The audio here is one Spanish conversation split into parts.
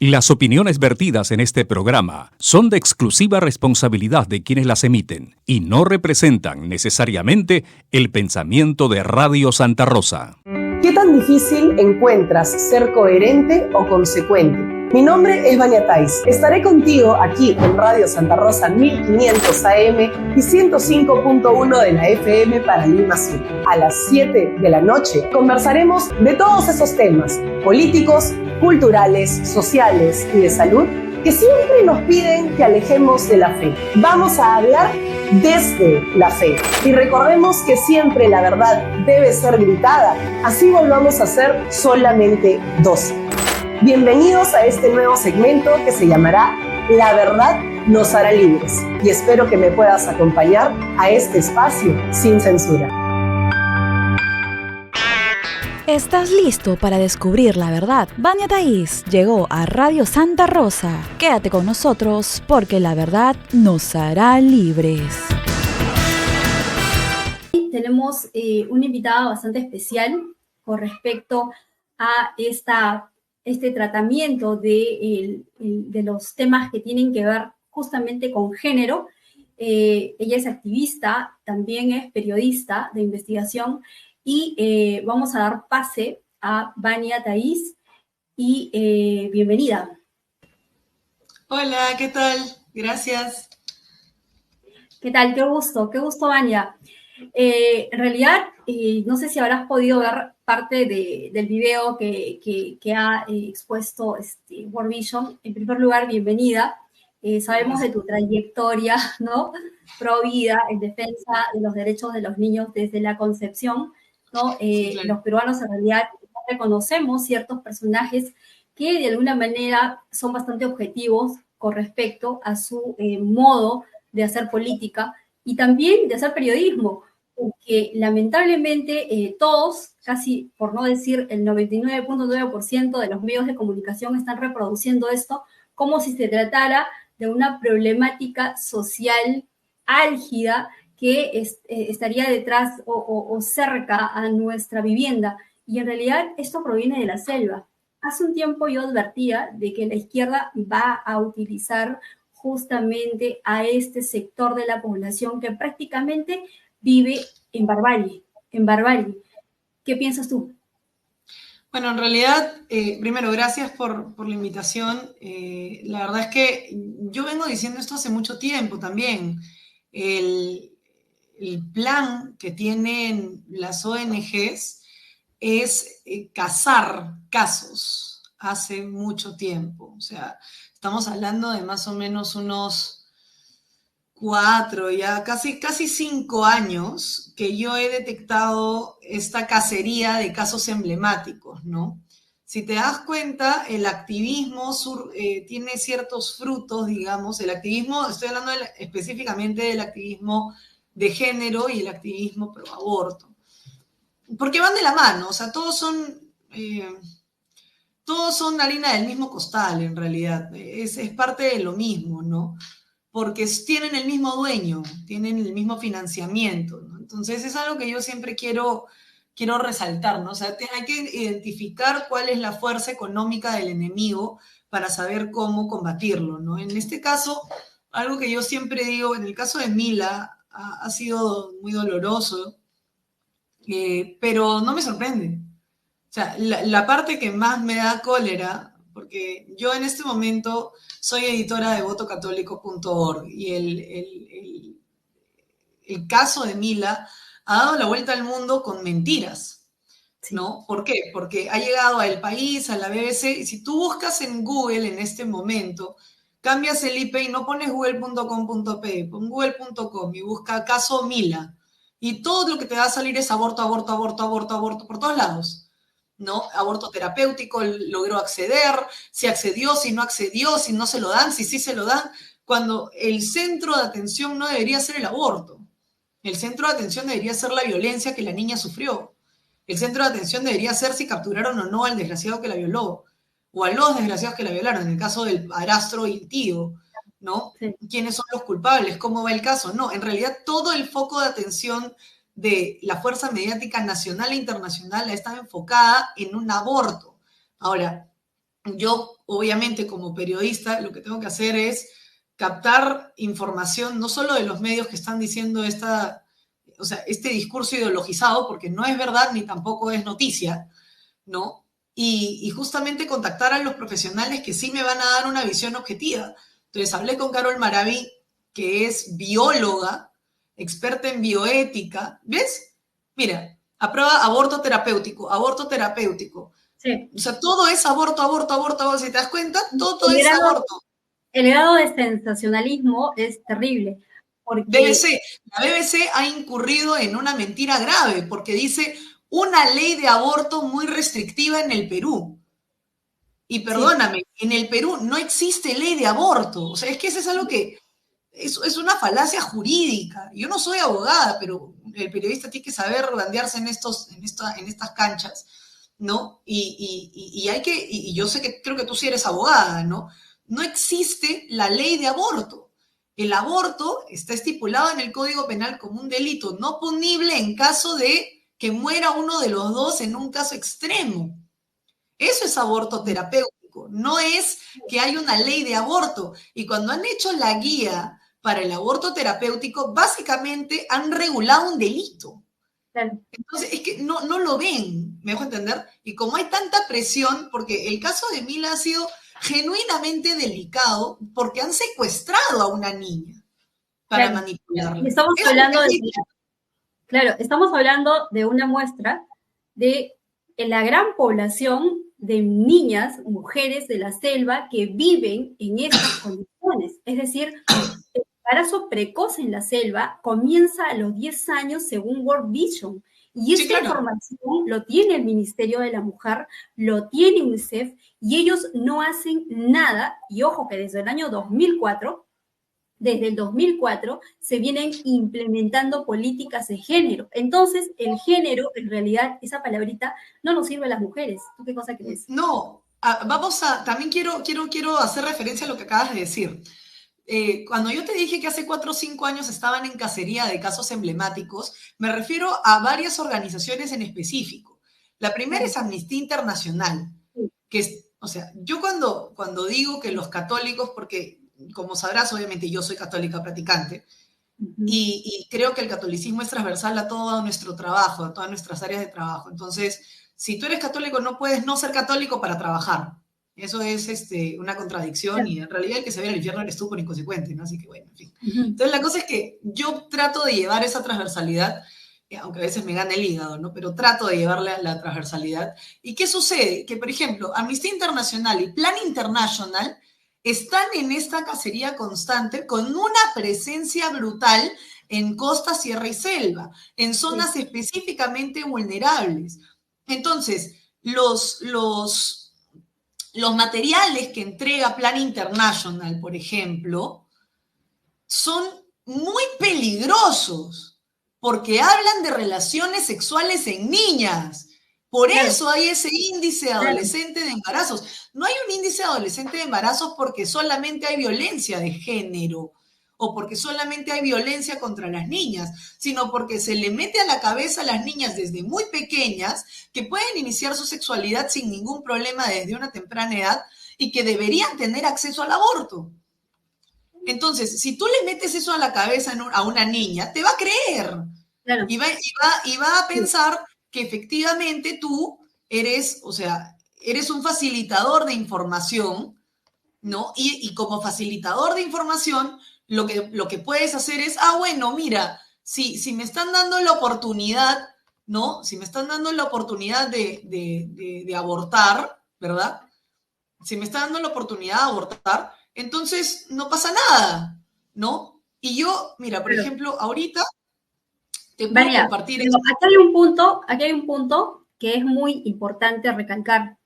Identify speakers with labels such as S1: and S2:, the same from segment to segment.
S1: Las opiniones vertidas en este programa son de exclusiva responsabilidad de quienes las emiten y no representan necesariamente el pensamiento de Radio Santa Rosa.
S2: ¿Qué tan difícil encuentras ser coherente o consecuente? Mi nombre es Vania Tais. Estaré contigo aquí en Radio Santa Rosa 1500 AM y 105.1 de la FM para Lima Sur. A las 7 de la noche conversaremos de todos esos temas políticos, culturales, sociales y de salud que siempre nos piden que alejemos de la fe. Vamos a hablar desde la fe. Y recordemos que siempre la verdad debe ser gritada, así volvamos a ser solamente 12. Bienvenidos a este nuevo segmento que se llamará La verdad nos hará libres. Y espero que me puedas acompañar a este espacio sin censura.
S3: ¿Estás listo para descubrir la verdad? Vania Tais llegó a Radio Santa Rosa. Quédate con nosotros porque la verdad nos hará libres.
S4: Tenemos una invitada bastante especial con respecto a este tratamiento de los temas que tienen que ver justamente con género. Ella es activista, también es periodista de investigación y vamos a dar pase a Vania Tais y bienvenida.
S5: Hola, ¿qué tal? Gracias.
S4: ¿Qué tal? Qué gusto, Vania. En realidad, no sé si habrás podido ver parte del video que ha expuesto World Vision. En primer lugar, bienvenida. Sabemos de tu trayectoria, ¿no? Pro vida, en defensa de los derechos de los niños desde la concepción, ¿no? Claro. Los peruanos en realidad reconocemos ciertos personajes que de alguna manera son bastante objetivos con respecto a su modo de hacer política y también de hacer periodismo, porque lamentablemente todos, casi por no decir el 99.9% de los medios de comunicación están reproduciendo esto como si se tratara de una problemática social álgida que estaría detrás o cerca a nuestra vivienda. Y en realidad esto proviene de la selva. Hace un tiempo yo advertía de que la izquierda va a utilizar justamente a este sector de la población que prácticamente vive en barbarie. ¿Qué piensas tú?
S5: Bueno, en realidad, primero, gracias por la invitación. La verdad es que yo vengo diciendo esto hace mucho tiempo también. El plan que tienen las ONGs es cazar casos hace mucho tiempo. O sea, estamos hablando de más o menos unos 4, ya casi 5 años que yo he detectado esta cacería de casos emblemáticos, ¿no? Si te das cuenta, el activismo tiene ciertos frutos, digamos, el activismo, estoy hablando específicamente del activismo de género y el activismo pro aborto, porque van de la mano, o sea, todos son harina del mismo costal, en realidad, es parte de lo mismo, ¿no? Porque tienen el mismo dueño, tienen el mismo financiamiento, ¿no? Entonces es algo que yo siempre quiero resaltar, ¿no? O sea, hay que identificar cuál es la fuerza económica del enemigo para saber cómo combatirlo, ¿no? En este caso, algo que yo siempre digo, en el caso de Mila, ha sido muy doloroso, pero no me sorprende. O sea, la parte que más me da cólera, porque yo en este momento soy editora de votocatólico.org y el caso de Mila ha dado la vuelta al mundo con mentiras, ¿no? ¿Por qué? Porque ha llegado a El País, a la BBC, y si tú buscas en Google en este momento, cambias el IP y no pones google.com.pe, pon google.com y busca caso Mila, y todo lo que te va a salir es aborto por todos lados. ¿No? Aborto terapéutico, logró acceder, si accedió, si no accedió, si no se lo dan, si sí se lo dan, cuando el centro de atención no debería ser el aborto. El centro de atención debería ser la violencia que la niña sufrió. El centro de atención debería ser si capturaron o no al desgraciado que la violó, o a los desgraciados que la violaron, en el caso del padrastro y el tío, ¿no? Sí. ¿Quiénes son los culpables? ¿Cómo va el caso? No, en realidad todo el foco de atención de la fuerza mediática nacional e internacional ha estado enfocada en un aborto. Ahora, yo, obviamente, como periodista, lo que tengo que hacer es captar información, no solo de los medios que están diciendo este discurso ideologizado, porque no es verdad ni tampoco es noticia, ¿no? Y justamente contactar a los profesionales que sí me van a dar una visión objetiva. Entonces, hablé con Carol Maraví, que es bióloga, experta en bioética, ¿ves? Mira, aprueba aborto terapéutico, aborto terapéutico.
S4: Sí.
S5: O sea, todo es aborto, aborto, aborto, aborto. Si te das cuenta, todo es aborto.
S4: El grado de sensacionalismo es terrible. Porque...
S5: La BBC ha incurrido en una mentira grave porque dice una ley de aborto muy restrictiva en el Perú. Y perdóname, sí, en el Perú no existe ley de aborto. O sea, es que eso es algo que es una falacia jurídica. Yo no soy abogada, pero el periodista tiene que saber bandearse en estas canchas, ¿no? Y yo sé que creo que tú sí eres abogada, ¿no? No existe la ley de aborto. El aborto está estipulado en el Código Penal como un delito no punible en caso de que muera uno de los dos en un caso extremo. Eso es aborto terapéutico, no es que hay una ley de aborto. Y cuando han hecho la guía para el aborto terapéutico, básicamente han regulado un delito.
S4: Claro.
S5: Entonces, es que no lo ven, ¿me dejo entender? Y como hay tanta presión, porque el caso de Mila ha sido genuinamente delicado, porque han secuestrado a una niña para manipularla.
S4: Estamos hablando de una muestra de la gran población de niñas, mujeres de la selva que viven en estas condiciones. Es decir, el embarazo precoz en la selva comienza a los 10 años según World Vision. Y esta información lo tiene el Ministerio de la Mujer, lo tiene UNICEF, y ellos no hacen nada. Y ojo que desde el año 2004, se vienen implementando políticas de género. Entonces, el género, en realidad, esa palabrita no nos sirve a las mujeres. ¿Tú qué cosa crees?
S5: No, también quiero hacer referencia a lo que acabas de decir. Cuando yo te dije que hace 4 o 5 años estaban en cacería de casos emblemáticos, me refiero a varias organizaciones en específico. La primera es Amnistía Internacional, que es, o sea, yo cuando digo que los católicos, porque como sabrás, obviamente yo soy católica practicante, y creo que el catolicismo es transversal a todo nuestro trabajo, a todas nuestras áreas de trabajo. Entonces, si tú eres católico, no puedes no ser católico para trabajar. Eso es una contradicción, y en realidad el que se ve al infierno eres tú por inconsecuente, ¿no? Así que bueno, en fin. Entonces la cosa es que yo trato de llevar esa transversalidad, aunque a veces me gana el hígado, ¿no? Pero trato de llevarle la transversalidad. ¿Y qué sucede? Que, por ejemplo, Amnistía Internacional y Plan International están en esta cacería constante con una presencia brutal en costa, sierra y selva, en zonas específicamente vulnerables. Entonces, los materiales que entrega Plan International, por ejemplo, son muy peligrosos porque hablan de relaciones sexuales en niñas. Por eso hay ese índice adolescente de embarazos. No hay un índice adolescente de embarazos porque solamente hay violencia de género o porque solamente hay violencia contra las niñas, sino porque se le mete a la cabeza a las niñas desde muy pequeñas que pueden iniciar su sexualidad sin ningún problema desde una temprana edad y que deberían tener acceso al aborto. Entonces, si tú le metes eso a la cabeza a una niña, te va a creer. Claro. Y va a pensar que efectivamente tú eres un facilitador de información, ¿no? Y como facilitador de información, lo que puedes hacer es, bueno, mira, si me están dando la oportunidad, ¿no? Si me están dando la oportunidad de abortar, ¿verdad? Si me están dando la oportunidad de abortar, entonces no pasa nada, ¿no? Y yo, mira, por ejemplo, ahorita te puedo compartir esto.
S4: Aquí hay un punto que es muy importante recalcar,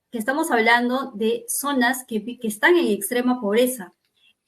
S4: que estamos hablando de zonas que están en extrema pobreza.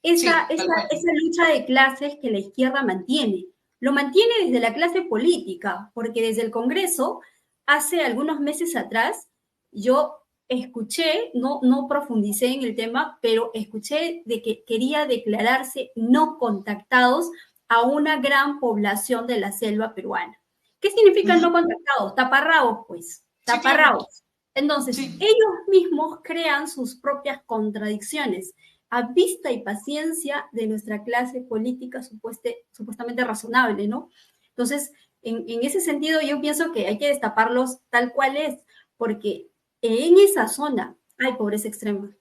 S4: Esa lucha de clases que la izquierda mantiene, lo mantiene desde la clase política, porque desde el Congreso, hace algunos meses atrás, yo escuché, no profundicé en el tema, pero escuché de que quería declararse no contactados a una gran población de la selva peruana. ¿Qué significa no contactados? Taparrabos, pues, taparrabos. Entonces,
S5: Sí.
S4: ellos mismos crean sus propias contradicciones a vista y paciencia de nuestra clase política supuestamente razonable, ¿no? Entonces, en ese sentido, yo pienso que hay que destaparlos tal cual es, porque en esa zona hay pobreza extrema.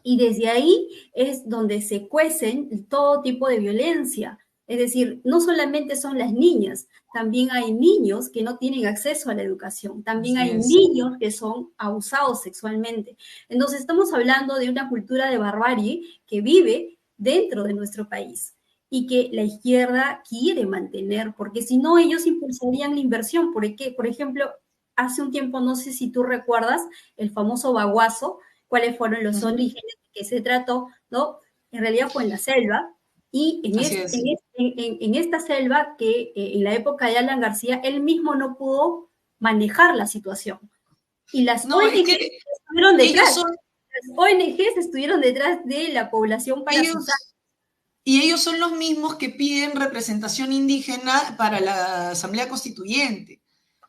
S4: Y desde ahí es donde se cuecen todo tipo de violencia. Es decir, no solamente son las niñas, también hay niños que no tienen acceso a la educación, también
S5: Así
S4: hay
S5: es.
S4: niños que son abusados sexualmente. Entonces estamos hablando de una cultura de barbarie que vive dentro de nuestro país y que la izquierda quiere mantener, porque si no ellos impulsarían la inversión. Porque, por ejemplo, hace un tiempo, no sé si tú recuerdas, el famoso baguazo, cuáles fueron los orígenes que se trató, ¿no? En realidad fue en la selva, y
S5: Así es.
S4: en esta selva que en la época de Alan García, él mismo no pudo manejar la situación. Y las
S5: No, es
S4: ONGs
S5: que
S4: estuvieron
S5: ellos
S4: detrás,
S5: son,
S4: las ONGs estuvieron detrás de la población para sus...
S5: ellos, y ellos son los mismos que piden representación indígena para la Asamblea Constituyente.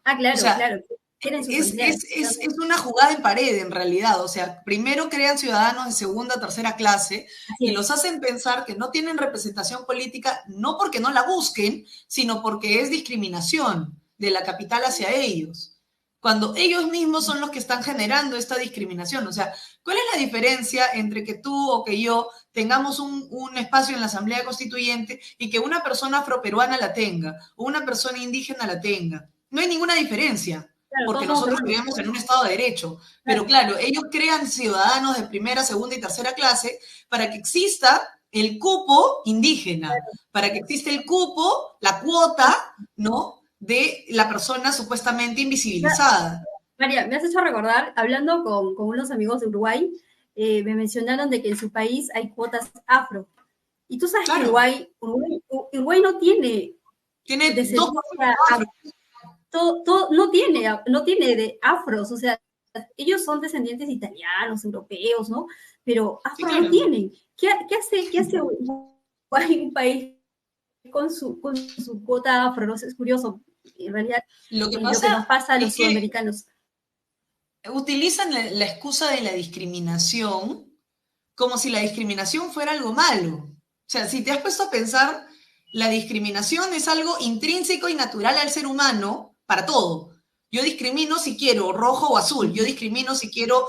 S4: Ah,
S5: O
S4: claro,
S5: sea,
S4: claro, tienen su asamblea.
S5: es una jugada en pared en realidad. O sea, primero crean ciudadanos de segunda, tercera clase
S4: Así
S5: y los
S4: es.
S5: hacen pensar que no tienen representación política, no porque no la busquen, sino porque es discriminación de la capital hacia ellos. Cuando ellos mismos son los que están generando esta discriminación. O sea, ¿cuál es la diferencia entre que tú o que yo tengamos un espacio en la Asamblea Constituyente y que una persona afroperuana la tenga o una persona indígena la tenga? No hay ninguna diferencia,
S4: Claro,
S5: porque
S4: todos somos
S5: nosotros
S4: hermanos.
S5: vivimos en un Estado de Derecho. Pero
S4: Claro.
S5: claro, ellos crean ciudadanos de primera, segunda y tercera clase para que exista el cupo indígena, para que exista el cupo, la cuota, ¿no? De la persona supuestamente invisibilizada.
S4: María, me has hecho recordar, hablando con unos amigos de Uruguay, me mencionaron de que en su país hay cuotas afro. Y tú sabes que
S5: Claro,
S4: Uruguay no tiene
S5: tiene dos
S4: descendencia,
S5: afro.
S4: no tiene de afros, o sea, ellos son descendientes italianos, europeos, ¿no? Pero
S5: Sí,
S4: afro no
S5: claro.
S4: tienen. Qué hace Uruguay, un país con su cuota afro? No sé, es curioso, en realidad,
S5: Lo que
S4: lo que nos
S5: pasa
S4: pasa a
S5: es
S4: los
S5: que
S4: sudamericanos.
S5: utilizan la excusa de la discriminación como si la discriminación fuera algo malo. O sea, si te has puesto a pensar, la discriminación es algo intrínseco y natural al ser humano para todo. Yo discrimino si quiero rojo o azul, yo discrimino si quiero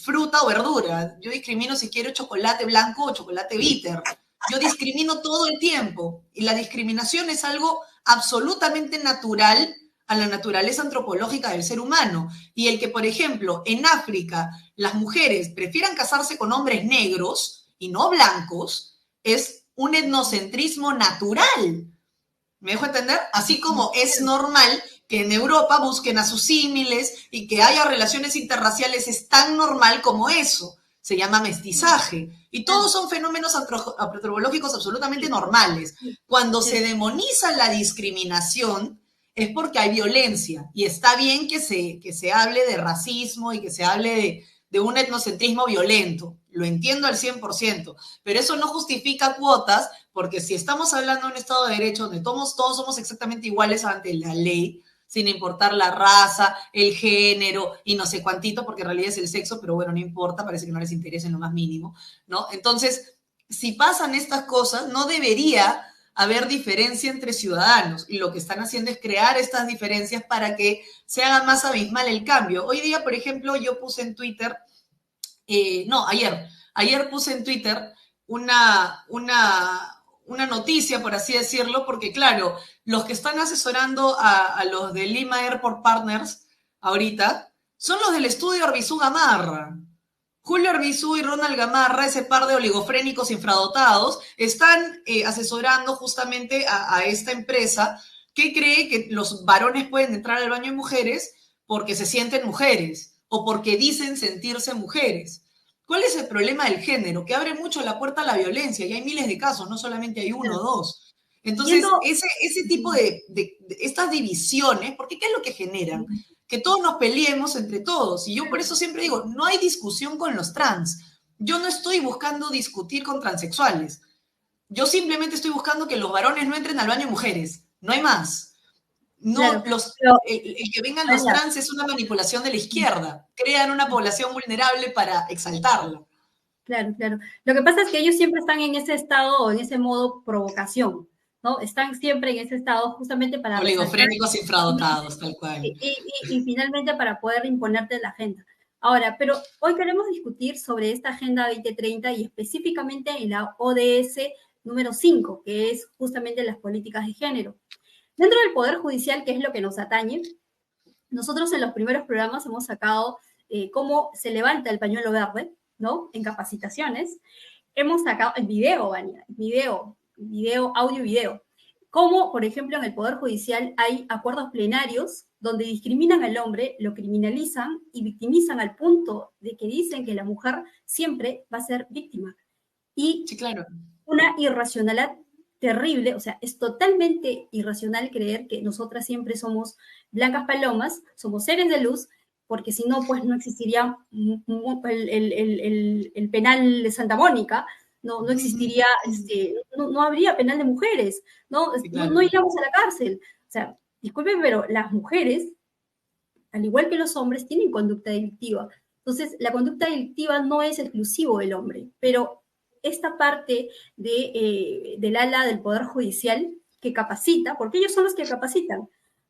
S5: fruta o verdura, yo discrimino si quiero chocolate blanco o chocolate bitter. Yo discrimino todo el tiempo y la discriminación es algo absolutamente natural a la naturaleza antropológica del ser humano. Y el que, por ejemplo, en África las mujeres prefieran casarse con hombres negros y no blancos es un etnocentrismo natural. ¿Me dejo entender? Así como es normal que en Europa busquen a sus símiles y que haya relaciones interraciales, es tan normal como eso. Se llama mestizaje. Y todos son fenómenos antropológicos absolutamente normales. Cuando se demoniza la discriminación, es porque hay violencia. Y está bien que se hable de racismo y que se hable de un etnocentrismo violento. Lo entiendo al 100%, pero eso no justifica cuotas, porque si estamos hablando de un Estado de Derecho donde todos somos exactamente iguales ante la ley, sin importar la raza, el género y no sé cuántito, porque en realidad es el sexo, pero bueno, no importa, parece que no les interesa en lo más mínimo, ¿no? Entonces, si pasan estas cosas, no debería haber diferencia entre ciudadanos, y lo que están haciendo es crear estas diferencias para que se haga más abismal el cambio. Hoy día, por ejemplo, yo puse en Twitter, ayer puse en Twitter una noticia, por así decirlo, porque claro, los que están asesorando a los de Lima Airport Partners ahorita son los del estudio Orbizú Gamarra. Julio Orbizú y Ronald Gamarra, ese par de oligofrénicos infradotados, están asesorando justamente a esta empresa que cree que los varones pueden entrar al baño de mujeres porque se sienten mujeres o porque dicen sentirse mujeres. ¿Cuál es el problema del género? Que abre mucho la puerta a la violencia y hay miles de casos, no solamente hay uno o dos. Entonces,
S4: Yendo,
S5: ese tipo de estas divisiones, porque ¿qué es lo que generan? Que todos nos peleemos entre todos. Y yo por eso siempre digo, no hay discusión con los trans. Yo no estoy buscando discutir con transexuales. Yo simplemente estoy buscando que los varones no entren al baño de mujeres. No hay más. No,
S4: Claro, pero,
S5: el que vengan los trans es una manipulación de la izquierda. Crean una población vulnerable para exaltarla.
S4: claro, claro. Lo que pasa es que ellos siempre están en ese estado o en ese modo provocación, ¿no? Están siempre en ese estado justamente para resaltar
S5: Oligofrénicos infradotados, tal cual.
S4: y finalmente para poder imponerte la agenda. Ahora, pero hoy queremos discutir sobre esta Agenda 2030 y específicamente en la ODS número 5, que es justamente las políticas de género. Dentro del Poder Judicial, que es lo que nos atañe, nosotros en los primeros programas hemos sacado cómo se levanta el pañuelo verde, ¿no? En capacitaciones. Hemos sacado el video, Vania, video, audio y video. Cómo, por ejemplo, en el Poder Judicial hay acuerdos plenarios donde discriminan al hombre, lo criminalizan y victimizan al punto de que dicen que la mujer siempre va a ser víctima. Y
S5: sí, claro.
S4: Una irracionalidad terrible, o sea, es totalmente irracional creer que nosotras siempre somos blancas palomas, somos seres de luz, porque si no, pues no existiría el penal de Santa Mónica, no existiría, no habría penal de mujeres,
S5: sí, claro.
S4: no iríamos a la cárcel. O sea, disculpen, pero las mujeres, al igual que los hombres, tienen conducta delictiva. Entonces, la conducta delictiva no es exclusivo del hombre, pero esta parte del ala del Poder Judicial que capacita, porque ellos son los que capacitan,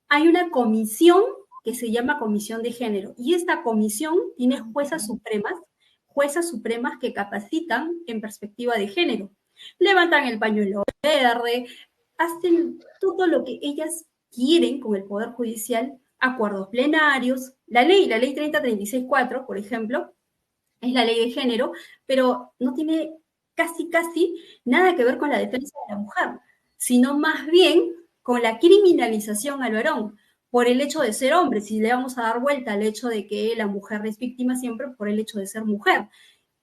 S4: hay una comisión que se llama Comisión de Género, y esta comisión tiene juezas supremas que capacitan en perspectiva de género. Levantan el pañuelo verde, hacen todo lo que ellas quieren con el Poder Judicial, acuerdos plenarios, la ley 3036-4, por ejemplo, es la ley de género, pero no tiene casi nada que ver con la defensa de la mujer, sino más bien con la criminalización al varón por el hecho de ser hombre, si le vamos a dar vuelta al hecho de que la mujer es víctima siempre por el hecho de ser mujer,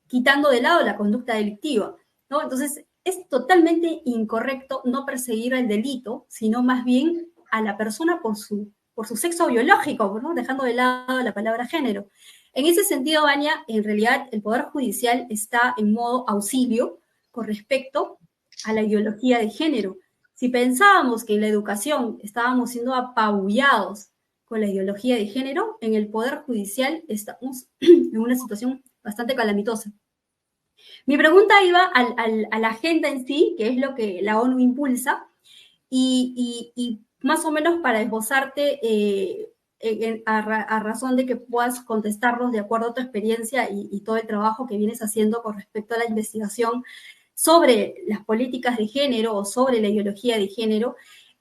S4: quitando de lado la conducta delictiva, ¿no? Entonces, es totalmente incorrecto no perseguir el delito, sino más bien a la persona por su sexo biológico, ¿no? Dejando de lado la palabra género. En ese sentido, Vania, en realidad el Poder Judicial está en modo auxilio con respecto a la ideología de género. Si pensábamos que en la educación estábamos siendo apabullados con la ideología de género, en el Poder Judicial estamos en una situación bastante calamitosa. Mi pregunta iba a la agenda en sí, que es lo que la ONU impulsa, y más o menos para esbozarte a razón de que puedas contestarnos de acuerdo a tu experiencia y todo el trabajo que vienes haciendo con respecto a la investigación sobre las políticas de género o sobre la ideología de género.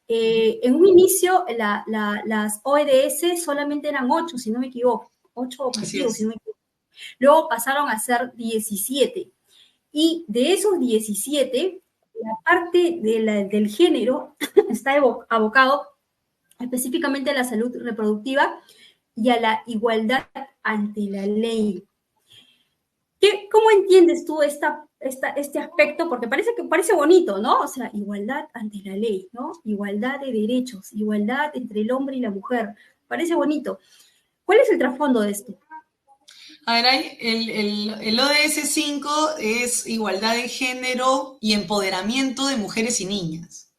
S4: En un inicio, las ODS solamente eran 8, si no me equivoco, 8 objetivos, si no me equivoco. Luego pasaron a ser 17. Y de esos 17, la parte del género está abocado específicamente a la salud reproductiva y a la igualdad ante la ley. ¿Cómo entiendes tú este aspecto? Porque parece bonito, ¿no? O sea, igualdad ante la ley, ¿no? Igualdad de derechos, igualdad entre el hombre y la mujer. Parece bonito. ¿Cuál es el trasfondo de esto?
S5: A ver, el ODS 5 es igualdad de género y empoderamiento de mujeres y niñas.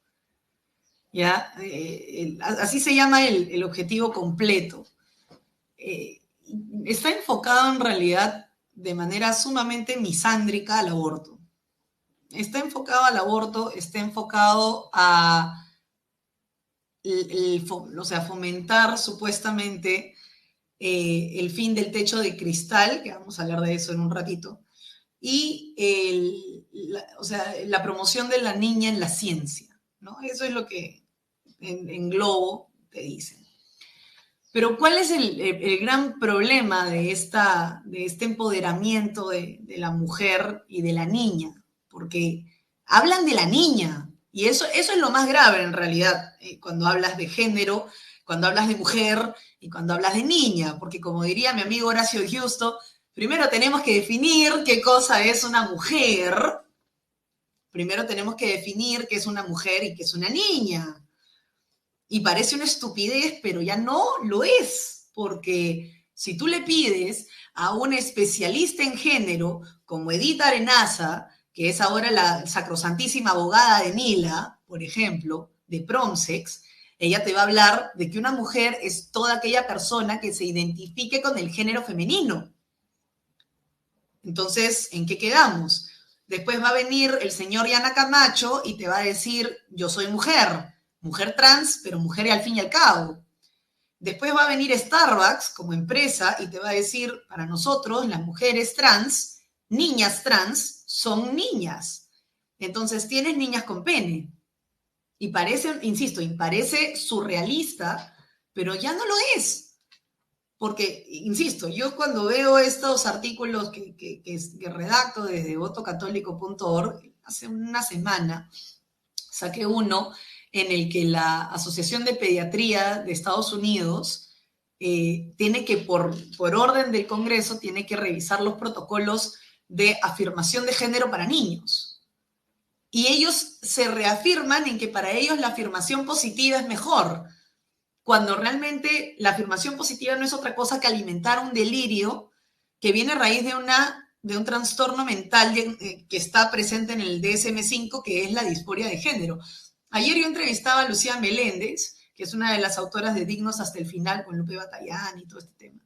S5: ¿Ya? Así se llama el objetivo completo. Está enfocado en realidad de manera sumamente misándrica al aborto. Está enfocado al aborto, está enfocado a fomentar supuestamente el fin del techo de cristal, que vamos a hablar de eso en un ratito, y la promoción de la niña en la ciencia, ¿no? Eso es lo que en globo te dicen. Pero ¿cuál es el gran problema de este empoderamiento de la mujer y de la niña? Porque hablan de la niña, y eso es lo más grave en realidad, cuando hablas de género, cuando hablas de mujer y cuando hablas de niña, porque como diría mi amigo Horacio Giusto, primero tenemos que definir qué cosa es una mujer, primero tenemos que definir qué es una mujer y qué es una niña. Y parece una estupidez, pero ya no lo es, porque si tú le pides a una especialista en género, como Edith Arenaza, que es ahora la sacrosantísima abogada de Nila, por ejemplo, de Promsex, Ella te va a hablar de que una mujer es toda aquella persona que se identifique con el género femenino. Entonces, ¿en qué quedamos? Después va a venir el señor Yana Camacho y te va a decir, yo soy mujer, mujer trans, pero mujer al fin y al cabo. Después va a venir Starbucks como empresa y te va a decir, para nosotros, las mujeres trans, niñas trans, son niñas. Entonces tienes niñas con pene. Y parece, insisto, y parece surrealista, pero ya no lo es. Porque, insisto, yo cuando veo estos artículos que redacto desde votocatólico.org, hace una semana saqué uno en el que la Asociación de Pediatría de Estados Unidos tiene que, por orden del Congreso, tiene que revisar los protocolos de afirmación de género para niños. Y ellos se reafirman en que para ellos la afirmación positiva es mejor, cuando realmente la afirmación positiva no es otra cosa que alimentar un delirio que viene a raíz de un trastorno mental que está presente en el DSM-5, que es la disforia de género. Ayer yo entrevistaba a Lucía Meléndez, que es una de las autoras de Dignos hasta el Final, con Lupe Batallán y todo este tema.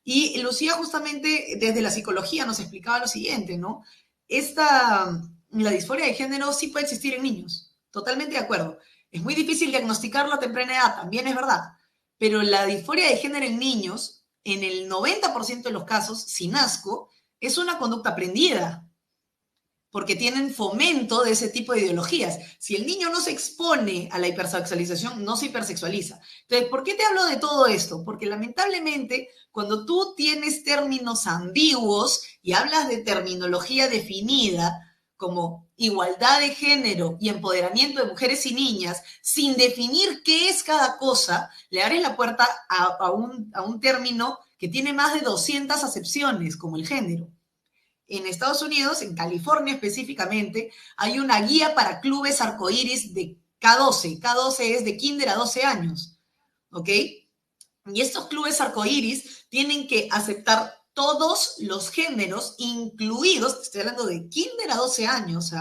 S5: Y Lucía justamente desde la psicología nos explicaba lo siguiente, ¿no? La disforia de género sí puede existir en niños, totalmente de acuerdo. Es muy difícil diagnosticarlo a temprana edad, también es verdad, pero la disforia de género en niños, en el 90% de los casos, sin asco, es una conducta aprendida, porque tienen fomento de ese tipo de ideologías. Si el niño no se expone a la hipersexualización, no se hipersexualiza. Entonces, ¿por qué te hablo de todo esto? Porque lamentablemente, cuando tú tienes términos ambiguos y hablas de terminología definida, como igualdad de género y empoderamiento de mujeres y niñas, sin definir qué es cada cosa, le abres la puerta a un término que tiene más de 200 acepciones, como el género. En Estados Unidos, en California específicamente, hay una guía para clubes arcoíris de K12. K12 es de kinder a 12 años, ¿ok? Y estos clubes arcoíris tienen que aceptar todos los géneros, incluidos, estoy hablando de kinder a 12 años,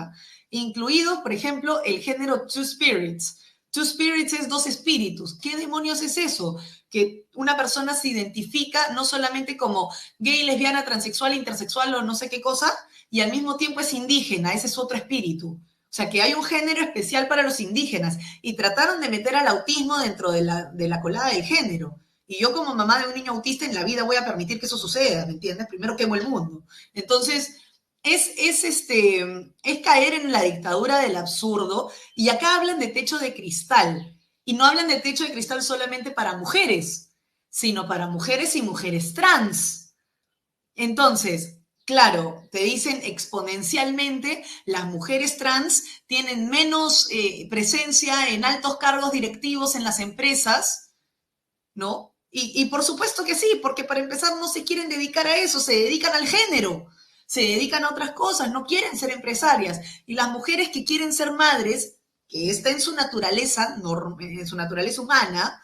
S5: incluidos, por ejemplo, el género Two Spirits. Two Spirits es dos espíritus. ¿Qué demonios es eso? Que una persona se identifica no solamente como gay, lesbiana, transexual, intersexual o no sé qué cosa, y al mismo tiempo es indígena, ese es otro espíritu. O sea, que hay un género especial para los indígenas, y trataron de meter al autismo dentro de la colada del género. Y yo como mamá de un niño autista en la vida voy a permitir que eso suceda, ¿me entiendes? Primero quemo el mundo. Entonces, es caer en la dictadura del absurdo, y acá hablan de techo de cristal, y no hablan de techo de cristal solamente para mujeres, sino para mujeres y mujeres trans. Entonces, claro, te dicen exponencialmente, las mujeres trans tienen menos presencia en altos cargos directivos en las empresas, ¿no? Y por supuesto que sí, porque para empezar no se quieren dedicar a eso, se dedican al género, se dedican a otras cosas, no quieren ser empresarias. Y las mujeres que quieren ser madres, que está en su naturaleza humana,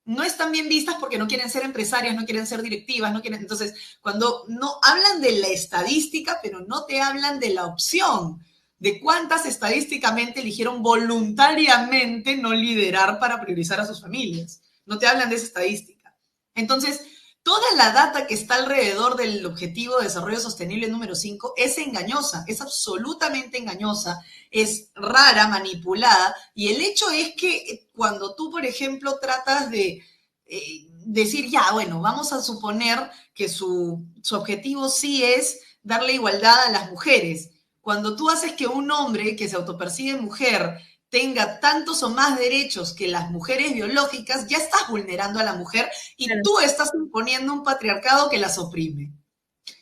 S5: no están bien vistas porque no quieren ser empresarias, no quieren ser directivas, no quieren. Entonces, cuando no hablan de la estadística, pero no te hablan de la opción, de cuántas estadísticamente eligieron voluntariamente no liderar para priorizar a sus familias. No te hablan de esa estadística. Entonces, toda la data que está alrededor del Objetivo de Desarrollo Sostenible número 5 es engañosa, es absolutamente engañosa, es rara, manipulada, y el hecho es que cuando tú, por ejemplo, tratas de decir, ya, bueno, vamos a suponer que su objetivo sí es darle igualdad a las mujeres. Cuando tú haces que un hombre que se autopercibe mujer tenga tantos o más derechos que las mujeres biológicas, ya estás vulnerando a la mujer y claro, tú estás imponiendo un patriarcado que las oprime.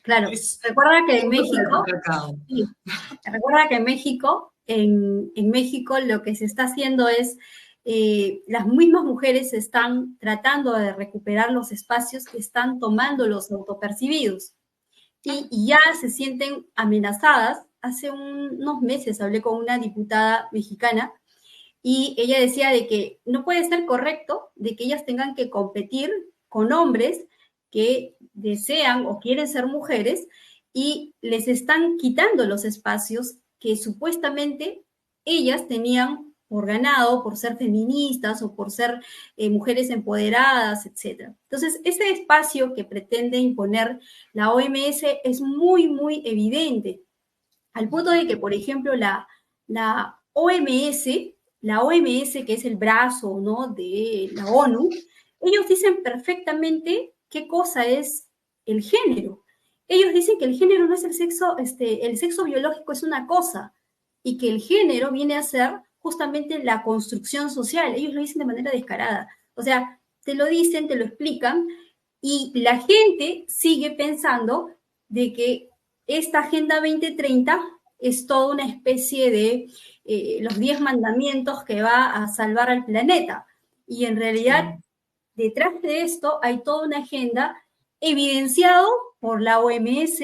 S4: Claro, recuerda que en México, sí, recuerda que en México lo que se está haciendo es, las mismas mujeres están tratando de recuperar los espacios que están tomando los autopercibidos y ya se sienten amenazadas. Hace unos meses hablé con una diputada mexicana y ella decía de que no puede ser correcto de que ellas tengan que competir con hombres que desean o quieren ser mujeres y les están quitando los espacios que supuestamente ellas tenían por ganado, por ser feministas o por ser mujeres empoderadas, etc. Entonces, ese espacio que pretende imponer la OMS es muy, muy evidente, al punto de que, por ejemplo, la OMS, que es el brazo, ¿no?, de la ONU, ellos dicen perfectamente qué cosa es el género. Ellos dicen que el género no es el sexo biológico es una cosa, y que el género viene a ser justamente la construcción social. Ellos lo dicen de manera descarada. O sea, te lo dicen, te lo explican, y la gente sigue pensando de que esta Agenda 2030 es toda una especie de los 10 mandamientos que va a salvar al planeta. Y en realidad, detrás de esto hay toda una agenda evidenciado por la OMS,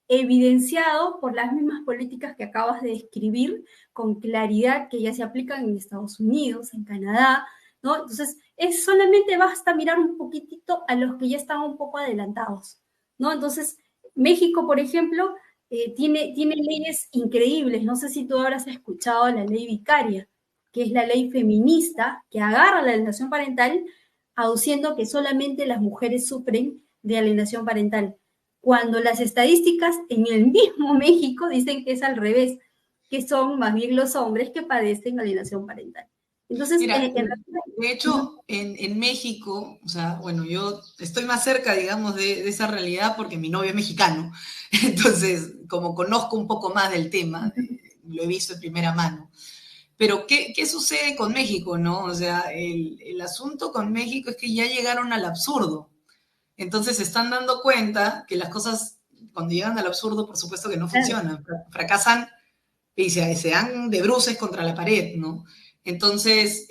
S4: evidenciado por las mismas políticas que acabas de describir con claridad, que ya se aplican en Estados Unidos, en Canadá, ¿no? Entonces, solamente basta mirar un poquitito a los que ya están un poco adelantados, ¿no? Entonces, México, por ejemplo, tiene leyes increíbles. No sé si tú habrás escuchado la ley vicaria, que es la ley feminista que agarra la alienación parental, aduciendo que solamente las mujeres sufren de alienación parental, cuando las estadísticas en el mismo México dicen que es al revés, que son más bien los hombres que padecen alienación parental. Entonces,
S5: mira, de hecho, en México, o sea, bueno, yo estoy más cerca, digamos, de esa realidad porque mi novio es mexicano. Entonces, como conozco un poco más del tema, lo he visto de primera mano. Pero, ¿qué sucede con México, no? O sea, el asunto con México es que ya llegaron al absurdo. Entonces, se están dando cuenta que las cosas, cuando llegan al absurdo, por supuesto que no funcionan. Fracasan y se dan de bruces contra la pared, ¿no? Entonces,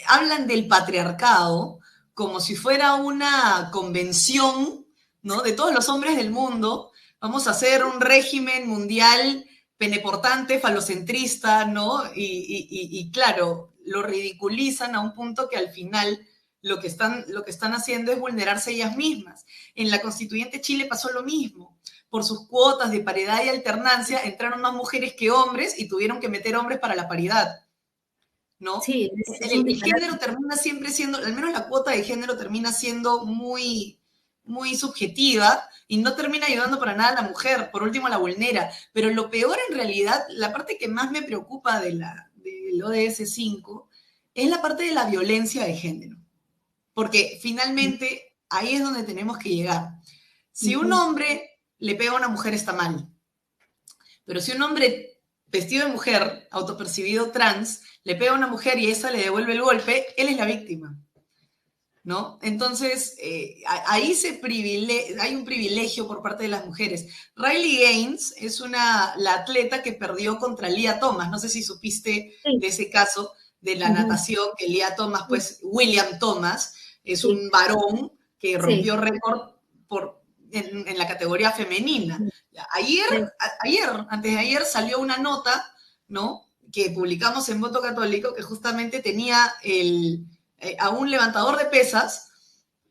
S5: hablan del patriarcado como si fuera una convención, ¿no?, de todos los hombres del mundo. Vamos a hacer un régimen mundial peneportante, falocentrista, ¿no? Y claro, lo ridiculizan a un punto que al final lo que están haciendo es vulnerarse ellas mismas. En la Constituyente Chile pasó lo mismo. Por sus cuotas de paridad y alternancia entraron más mujeres que hombres y tuvieron que meter hombres para la paridad, ¿no?
S4: Sí,
S5: el género termina siempre siendo, al menos la cuota de género termina siendo muy, muy subjetiva y no termina ayudando para nada a la mujer, por último la vulnera. Pero lo peor en realidad, la parte que más me preocupa del ODS 5 es la parte de la violencia de género, porque finalmente ahí es donde tenemos que llegar. Si un hombre le pega a una mujer está mal, pero si un hombre vestido de mujer, autopercibido trans, le pega a una mujer y esa le devuelve el golpe, él es la víctima, ¿no? Entonces, ahí hay un privilegio por parte de las mujeres. Riley Gaines es la atleta que perdió contra Lia Thomas. No sé si supiste de ese caso de la natación, que Lia Thomas, pues William Thomas, es un varón que rompió récord en la categoría femenina. Antes de ayer salió una nota, ¿no?, que publicamos en Voto Católico, que justamente tenía a un levantador de pesas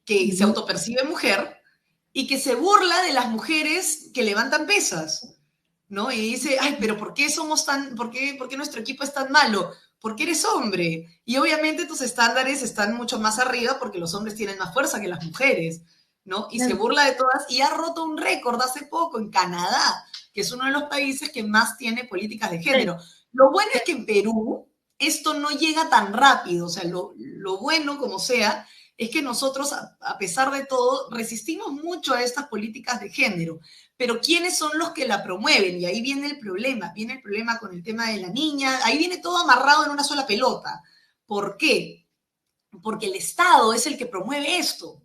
S5: que se autopercibe mujer y que se burla de las mujeres que levantan pesas, ¿no? Y dice, ay, pero ¿por qué por qué nuestro equipo es tan malo? Porque eres hombre. Y obviamente tus estándares están mucho más arriba porque los hombres tienen más fuerza que las mujeres, ¿no? Y se burla de todas y ha roto un récord hace poco en Canadá, que es uno de los países que más tiene políticas de género. Lo bueno es que en Perú esto no llega tan rápido, o sea, lo bueno como sea, es que nosotros, a pesar de todo, resistimos mucho a estas políticas de género. Pero ¿quiénes son los que la promueven? Y ahí viene el problema con el tema de la niña, ahí viene todo amarrado en una sola pelota. ¿Por qué? Porque el Estado es el que promueve esto.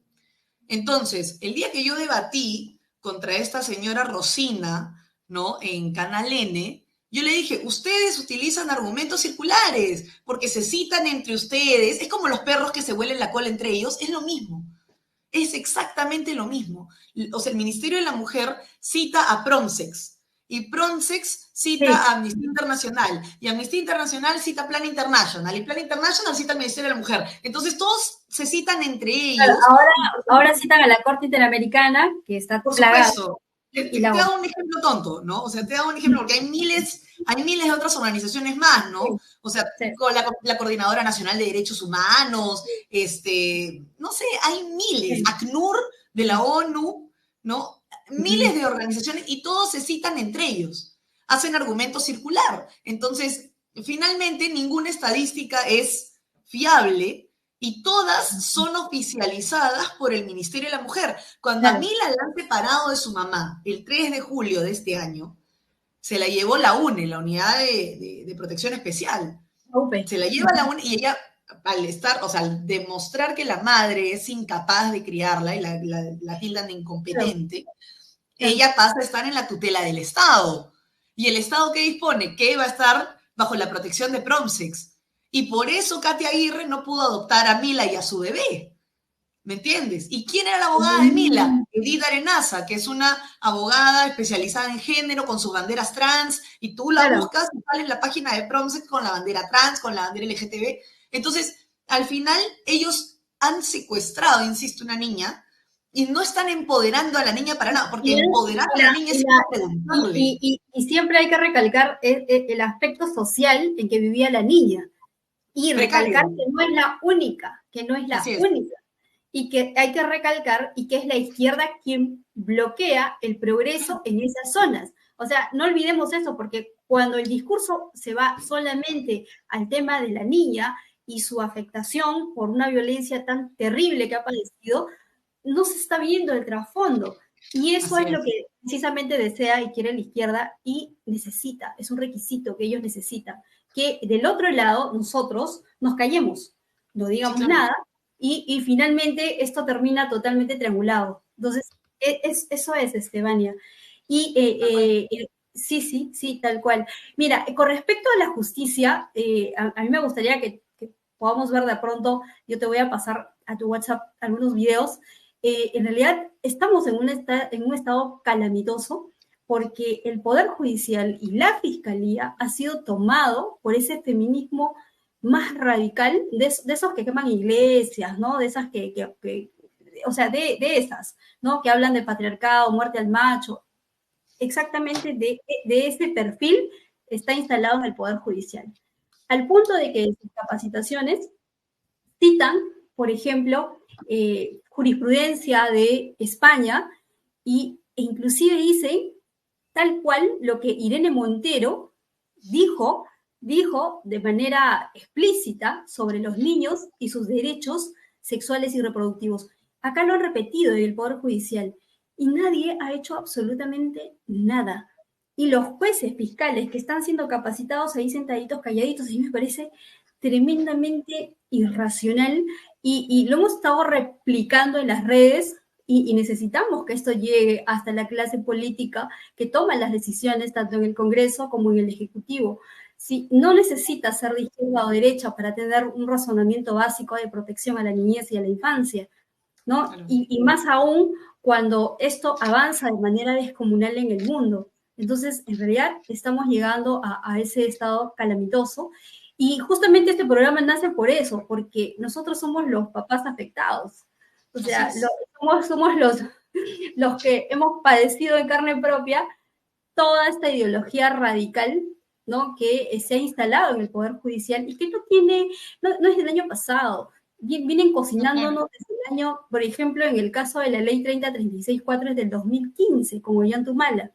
S5: Entonces, el día que yo debatí contra esta señora Rosina, ¿no?, en Canal N, yo le dije, ustedes utilizan argumentos circulares, porque se citan entre ustedes, es como los perros que se huelen la cola entre ellos, es lo mismo, es exactamente lo mismo. O sea, el Ministerio de la Mujer cita a Pronsex, y Pronsex cita a Amnistía Internacional, y Amnistía Internacional cita a Plan International, y Plan International cita al Ministerio de la Mujer. Entonces todos se citan entre ellos.
S4: Claro, ahora citan a la Corte Interamericana, que está
S5: por supuesto. Te hago un ejemplo tonto, ¿no? O sea, te hago un ejemplo porque hay miles de otras organizaciones más, ¿no?
S4: Sí,
S5: O sea,
S4: sí.
S5: con la Coordinadora Nacional de Derechos Humanos, no sé, hay miles,
S4: Sí.
S5: ACNUR de la ONU, ¿no? Miles de organizaciones y todos se citan entre ellos, hacen argumento circular. Entonces, finalmente, ninguna estadística es fiable y todas son oficializadas por el Ministerio de la Mujer. Cuando a
S4: Claro.
S5: Mila la han separado de su mamá el 3 de julio de este año, se la llevó la UNE, la Unidad de Protección Especial.
S4: Upe.
S5: Se la lleva la UNE y ella, al estar, o sea, al demostrar que la madre es incapaz de criarla y la tildan de incompetente, ella pasa a estar en la tutela del Estado. ¿Y el Estado qué dispone? Que va a estar bajo la protección de Promsex. Y por eso Katia Aguirre no pudo adoptar a Mila y a su bebé. ¿Me entiendes? ¿Y quién era la abogada de Mila? Edith Arenaza, que es una abogada especializada en género con sus banderas trans, y tú la
S4: Claro.
S5: buscas y sale en la página de Promsex con la bandera trans, con la bandera LGTB. Entonces, al final, ellos han secuestrado, insisto, una niña y no están empoderando a la niña para nada, porque empoderar a la niña es preguntarle.
S4: Y siempre hay que recalcar el aspecto social en que vivía la niña. Y recalcar
S5: Precario.
S4: que no es la única, que no es la
S5: Así es.
S4: única. Y que hay que recalcar y que es la izquierda quien bloquea el progreso en esas zonas. O sea, no olvidemos eso, porque cuando el discurso se va solamente al tema de la niña y su afectación por una violencia tan terrible que ha padecido, no se está viendo el trasfondo. Y eso
S5: Así
S4: es lo
S5: es.
S4: que precisamente desea y quiere la izquierda y necesita, es un requisito que ellos necesitan, que del otro lado nosotros nos callemos, no digamos
S5: Sí, claro.
S4: nada, y finalmente esto termina totalmente triangulado. Entonces, eso es, Estefania. Y sí, tal cual. Mira, con respecto a la justicia, a mí me gustaría que podamos ver de pronto, yo te voy a pasar a tu WhatsApp algunos videos. En realidad, estamos en un estado calamitoso porque el Poder Judicial y la Fiscalía ha sido tomado por ese feminismo más radical, de esos que queman iglesias, ¿no? De esas o sea, de esas, ¿no? Que hablan de patriarcado, muerte al macho. Exactamente de ese perfil está instalado en el Poder Judicial. Al punto de que en sus capacitaciones citan, por ejemplo, jurisprudencia de España e inclusive dicen tal cual lo que Irene Montero dijo de manera explícita sobre los niños y sus derechos sexuales y reproductivos. Acá lo han repetido en el Poder Judicial y nadie ha hecho absolutamente nada. Y los jueces fiscales que están siendo capacitados ahí sentaditos, calladitos, y me parece tremendamente irracional y lo hemos estado replicando en las redes y necesitamos que esto llegue hasta la clase política que toma las decisiones tanto en el Congreso como en el Ejecutivo. Si no necesitas ser de izquierda o derecha para tener un razonamiento básico de protección a la niñez y a la infancia, ¿no?
S5: Claro.
S4: Y más aún cuando esto avanza de manera descomunal en el mundo. Entonces, en realidad, estamos llegando a ese estado calamitoso. Y justamente este programa nace por eso, porque nosotros somos los papás afectados. O sea, somos los que hemos padecido en carne propia toda esta ideología radical, ¿no? Que se ha instalado en el Poder Judicial y que no es del año pasado. Vienen cocinándonos desde el año, por ejemplo, en el caso de la ley 3036-4 es del 2015, con Ollantumala,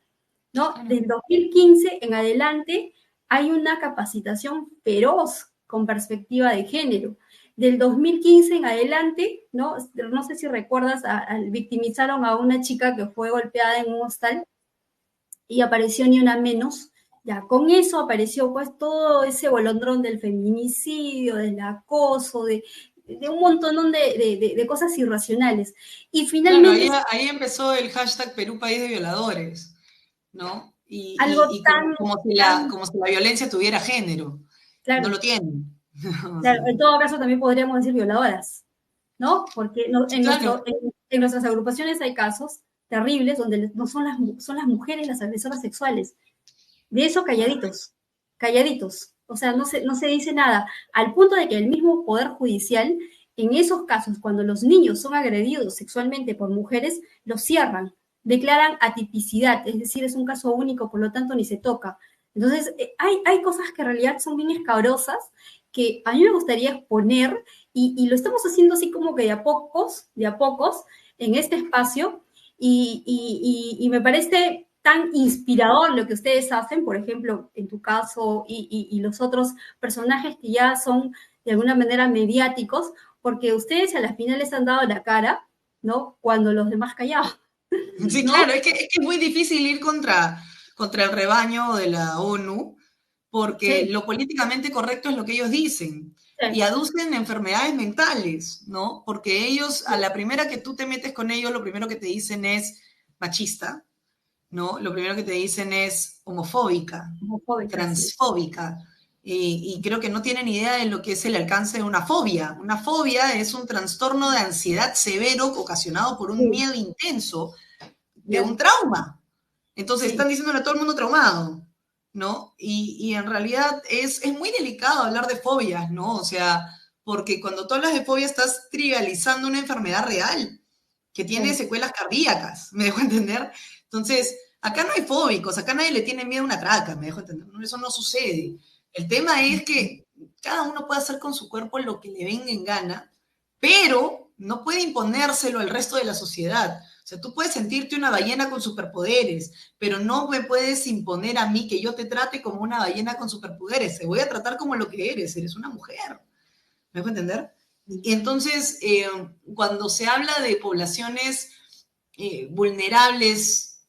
S4: ¿no? Del 2015 en adelante hay una capacitación feroz con perspectiva de género. Del 2015 en adelante, ¿no? No sé si recuerdas, victimizaron a una chica que fue golpeada en un hostal y apareció Ni Una Menos. Ya, con eso apareció pues todo ese bolondrón del feminicidio, del acoso, de un montón de cosas irracionales. Y finalmente...
S5: Claro, ahí empezó el hashtag Perú País de Violadores, ¿no?
S4: Algo
S5: Como si la violencia tuviera género.
S4: Claro,
S5: no lo tiene.
S4: claro, en todo caso también podríamos decir violadoras, ¿no? Porque en nuestras agrupaciones hay casos terribles donde no son las mujeres las agresoras sexuales. De eso calladitos. O sea, no se dice nada. Al punto de que el mismo Poder Judicial, en esos casos, cuando los niños son agredidos sexualmente por mujeres, los cierran. declaran atipicidad, es decir, es un caso único, por lo tanto ni se toca. Entonces, hay cosas que en realidad son bien escabrosas que a mí me gustaría exponer y lo estamos haciendo así como que de a pocos en este espacio y me parece tan inspirador lo que ustedes hacen, por ejemplo, en tu caso y los otros personajes que ya son de alguna manera mediáticos, porque ustedes a la final les han dado la cara, ¿no? Cuando los demás callaban,
S5: Sí,
S4: ¿no?
S5: claro, es que es muy difícil ir contra el rebaño de la ONU, porque
S4: Sí,
S5: lo políticamente correcto es lo que ellos dicen. Y
S4: sí,
S5: aducen enfermedades mentales, ¿no? Porque ellos, a la primera que tú te metes con ellos, lo primero que te dicen es machista, ¿no? Lo primero que te dicen es homofóbica,
S4: homofóbica, sí.
S5: transfóbica, y creo que no tienen idea de lo que es el alcance de una fobia. Una fobia es un trastorno de ansiedad severo ocasionado por un
S4: Sí,
S5: miedo intenso de un
S4: claro,
S5: trauma. Entonces están
S4: sí,
S5: diciéndole a todo el mundo traumado, ¿no? Y en realidad es muy delicado hablar de fobias, ¿no? O sea, porque cuando tú hablas de fobia estás trivializando una enfermedad real que tiene
S4: claro,
S5: secuelas cardíacas, ¿me dejo entender? Entonces, acá no hay fóbicos, acá nadie le tiene miedo a una traca, ¿me dejo entender? No, eso no sucede. El tema es que cada uno puede hacer con su cuerpo lo que le venga en gana, pero no puede imponérselo al resto de la sociedad. O sea, tú puedes sentirte una ballena con superpoderes, pero no me puedes imponer a mí que yo te trate como una ballena con superpoderes. Te voy a tratar como lo que eres una mujer. ¿Me dejo entender? Y entonces, cuando se habla de poblaciones vulnerables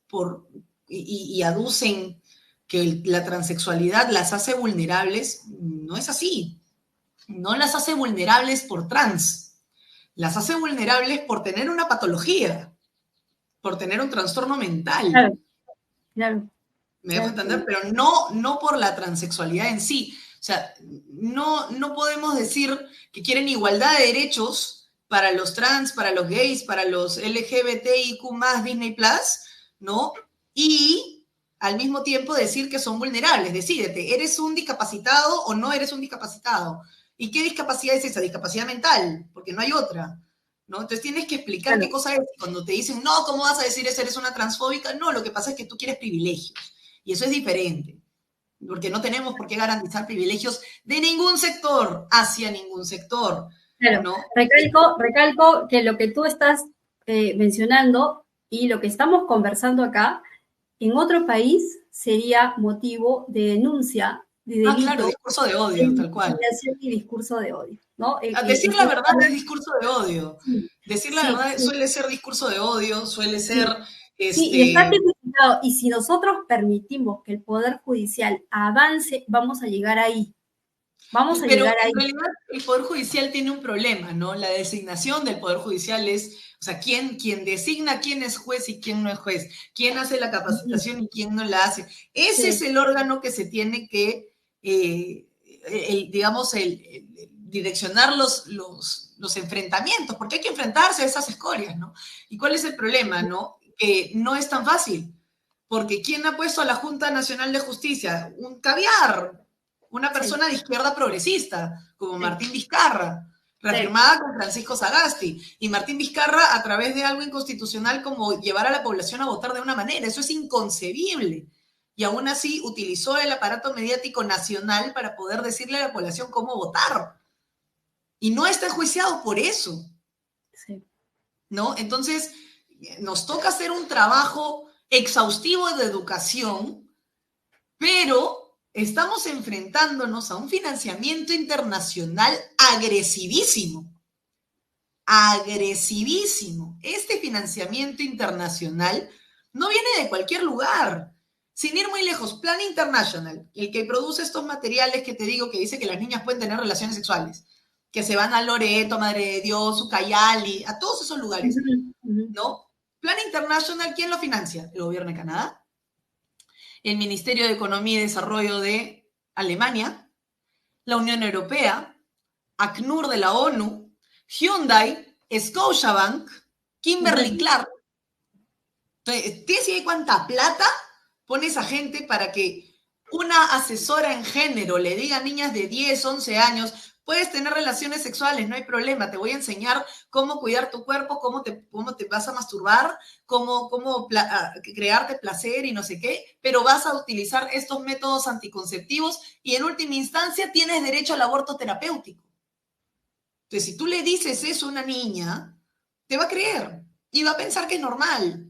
S5: y aducen que la transexualidad las hace vulnerables, no es así. No las hace vulnerables por trans, las hace vulnerables por tener una patología, por tener un trastorno mental.
S4: claro, claro,
S5: Me dejo
S4: claro.
S5: entender, pero no por la transexualidad en sí. O sea, no podemos decir que quieren igualdad de derechos para los trans, para los gays, para los LGBTIQ más Disney Plus, ¿no? Y al mismo tiempo decir que son vulnerables. Decídete, ¿eres un discapacitado o no eres un discapacitado? ¿Y qué discapacidad es esa? Discapacidad mental, porque no hay otra. ¿No? Entonces tienes que explicar qué
S4: Claro.
S5: cosa es. Cuando te dicen, no, ¿cómo vas a decir eso? Eres una transfóbica. No, lo que pasa es que tú quieres privilegios. Y eso es diferente, porque no tenemos por qué garantizar privilegios de ningún sector hacia ningún sector,
S4: Claro,
S5: ¿no?
S4: recalco que lo que tú estás mencionando y lo que estamos conversando acá, en otro país sería motivo de denuncia, de
S5: Ah, claro,
S4: delito,
S5: discurso de
S4: de
S5: odio, tal cual.
S4: intimidación y discurso de odio, ¿no?
S5: Decir la
S4: Estamos
S5: verdad es
S4: hablando,
S5: discurso de odio.
S4: sí,
S5: Decir la
S4: sí,
S5: verdad suele ser discurso de odio, suele ser,
S4: sí, sí, y está
S5: este,
S4: tipificado. Y si nosotros permitimos que el Poder Judicial avance, vamos a llegar ahí, vamos a
S5: pero
S4: llegar
S5: en
S4: ahí.
S5: realidad el Poder Judicial tiene un problema, ¿no? La designación del Poder Judicial es, o sea, quién designa quién es juez y quién no es juez, quién hace la capacitación y quién no la hace. Ese es
S4: Sí,
S5: el órgano que se tiene que, digamos, direccionar los enfrentamientos, porque hay que enfrentarse a esas escorias, ¿no? ¿Y cuál es el problema, no? Que no es tan fácil, porque ¿quién ha puesto a la Junta Nacional de Justicia? Un caviar, una
S4: sí,
S5: persona de izquierda progresista, como
S4: sí,
S5: Martín Vizcarra,
S4: sí,
S5: reafirmada con Francisco Sagasti. Y Martín Vizcarra, a través de algo inconstitucional como llevar a la población a votar de una manera, eso es inconcebible. Y aún así utilizó el aparato mediático nacional para poder decirle a la población cómo votar. Y no está enjuiciado por eso,
S4: sí.
S5: ¿no? Entonces, nos toca hacer un trabajo exhaustivo de educación, pero estamos enfrentándonos a un financiamiento internacional agresivísimo. Agresivísimo. Este financiamiento internacional no viene de cualquier lugar. Sin ir muy lejos, Plan International, el que produce estos materiales que te digo que dice que las niñas pueden tener relaciones sexuales, que se van a Loreto, Madre de Dios, Ucayali, a todos esos lugares,
S4: Ujú, ujú.
S5: ¿no? Plan International, ¿quién lo financia? El gobierno de Canadá, el Ministerio de Economía y Desarrollo de Alemania, la Unión Europea, ACNUR de la ONU, Hyundai, Scotiabank, Kimberly
S4: Correcto.
S5: Clark. Entonces, ¿tienes idea de cuánta plata pone esa gente para que una asesora en género le diga a niñas de 10, 11 años Puedes tener relaciones sexuales, no hay problema. Te voy a enseñar cómo cuidar tu cuerpo, cómo te vas a masturbar, cómo crearte placer y no sé qué, pero vas a utilizar estos métodos anticonceptivos y en última instancia tienes derecho al aborto terapéutico. Entonces, si tú le dices eso a una niña, te va a creer y va a pensar que es normal,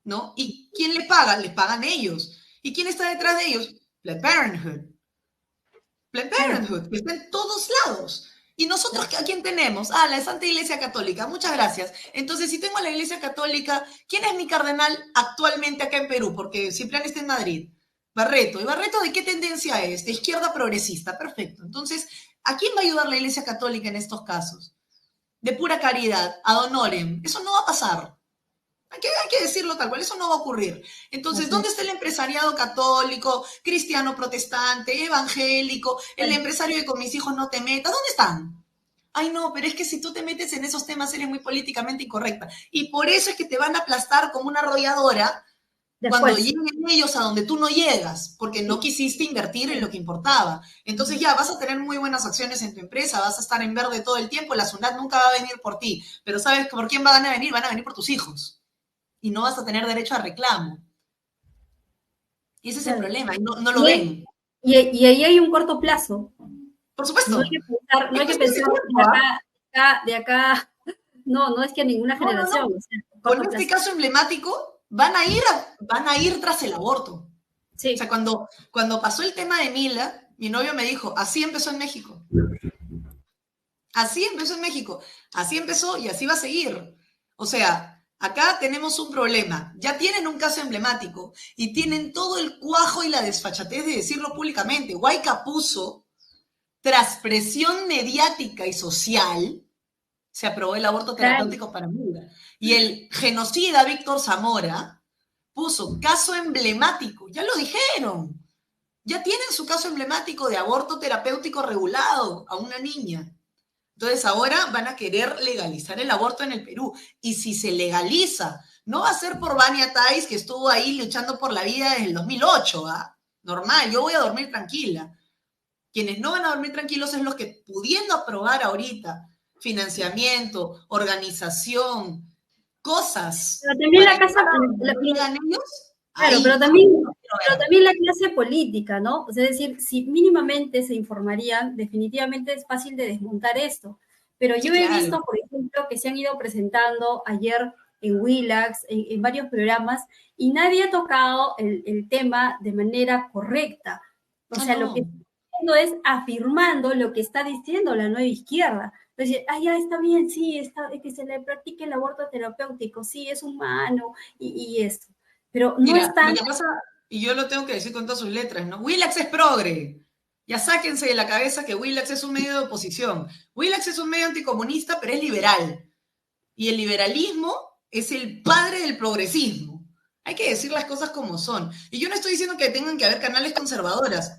S5: ¿no? ¿Y quién le paga? Les pagan ellos. ¿Y quién está detrás de ellos? Planned Parenthood. Planned Parenthood, que está en todos lados. ¿Y nosotros a quién tenemos? Ah, la Santa Iglesia Católica. Muchas gracias. Entonces, si tengo a la Iglesia Católica, ¿quién es mi cardenal actualmente acá en Perú? Porque Ciprián está en Madrid. Barreto. ¿Y Barreto de qué tendencia es? De izquierda progresista. Perfecto. Entonces, ¿a quién va a ayudar la Iglesia Católica en estos casos? De pura caridad, ad honorem. Eso no va a pasar. Hay que decirlo tal cual, eso no va a ocurrir. Entonces, ¿dónde está el empresariado católico, cristiano, protestante, evangélico, el empresario de con mis hijos no te metas? ¿Dónde están? Ay, no, pero es que si tú te metes en esos temas eres muy políticamente incorrecta. Y por eso es que te van a aplastar como una arrolladora cuando lleguen ellos a donde tú no llegas, porque no quisiste invertir en lo que importaba. Entonces ya vas a tener muy buenas acciones en tu empresa, vas a estar en verde todo el tiempo, la SUNAT nunca va a venir por ti, pero ¿sabes por quién van a venir? Van a venir por tus hijos. Y no vas a tener derecho a reclamo. Y ese es el problema, y no lo ven.
S4: Y ahí hay un corto plazo.
S5: Por supuesto.
S4: No hay que pensar de acá, no es que a ninguna generación.
S5: No. O sea, con este caso emblemático, van a ir tras el aborto. Sí. O sea, cuando pasó el tema de Mila, mi novio me dijo, así empezó en México. Así empezó en México. Así empezó y así va a seguir. O sea, acá tenemos un problema. Ya tienen un caso emblemático y tienen todo el cuajo y la desfachatez de decirlo públicamente. Huayca puso, tras presión mediática y social, se aprobó el aborto terapéutico para Mila. Y el genocida Víctor Zamora puso caso emblemático. Ya lo dijeron. Ya tienen su caso emblemático de aborto terapéutico regulado a una niña. Entonces ahora van a querer legalizar el aborto en el Perú. Y si se legaliza, no va a ser por Vania Tais, que estuvo ahí luchando por la vida desde el 2008, ¿ah? Normal, yo voy a dormir tranquila. Quienes no van a dormir tranquilos es los que, pudiendo aprobar ahorita financiamiento, organización, cosas.
S4: Pero también la casa...
S5: ellos,
S4: claro, pero también la clase política, ¿no? O sea, es decir, si mínimamente se informarían, definitivamente es fácil de desmontar esto. Pero yo he visto, por ejemplo, que se han ido presentando ayer en Willax, en varios programas, y nadie ha tocado el tema de manera correcta. O sea, lo que está haciendo es afirmando lo que está diciendo la nueva izquierda. Entonces, ya está bien, sí, que se le practique el aborto terapéutico, sí, es humano, y esto. Pero no están...
S5: Lo que pasa, y yo lo tengo que decir con todas sus letras, ¿no? Willax es progre. Ya sáquense de la cabeza que Willax es un medio de oposición. Willax es un medio anticomunista, pero es liberal. Y el liberalismo es el padre del progresismo. Hay que decir las cosas como son. Y yo no estoy diciendo que tengan que haber canales conservadores